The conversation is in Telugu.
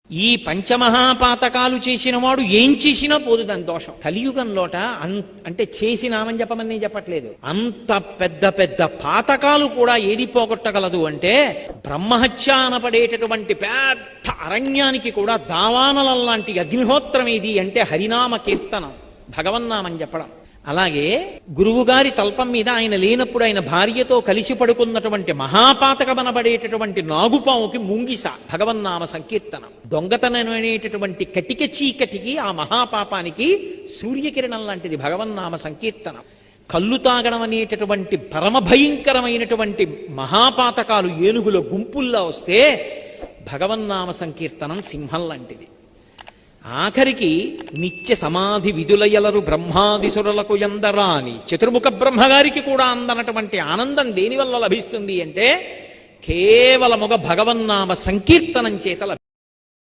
ఈ పంచమహాపాతకాలు చేసిన వాడు ఏం చేసినా పోదు దాని దోషం. కలియుగంలోట అంటే చేసినామని చెప్పమని చెప్పట్లేదు, అంత పెద్ద పెద్ద పాతకాలు కూడా ఏది పోగొట్టగలదు అంటే బ్రహ్మహత్య అనపడేటటువంటి పెద్ద అరణ్యానికి కూడా దావానలం లాంటి అగ్నిహోత్రం ఏది అంటే హరినామ కీర్తనం, భగవన్నామని చెప్పడం. అలాగే గురువుగారి తల్పం మీద ఆయన లేనప్పుడు ఆయన భార్యతో కలిసి పడుకున్నటువంటి మహాపాతకమనబడేటటువంటి నాగుపాముకి ముంగిస భగవన్నామ సంకీర్తనం. దొంగతనం అనేటటువంటి కటిక చీకటికి ఆ మహాపాపానికి సూర్యకిరణం లాంటిది భగవన్నామ సంకీర్తనం. కళ్ళు తాగడం అనేటటువంటి పరమ భయంకరమైనటువంటి మహాపాతకాలు ఏనుగుల గుంపుల్లా వస్తే భగవన్నామ సంకీర్తనం సింహం లాంటిది. ఆఖరికి నిత్య సమాధి విధులయలరు బ్రహ్మాదిసురులకు ఎందరా అని చతుర్ముఖ బ్రహ్మగారికి కూడా అందనటువంటి ఆనందం దేనివల్ల లభిస్తుంది అంటే కేవలముగా భగవన్నామ సంకీర్తనం చేత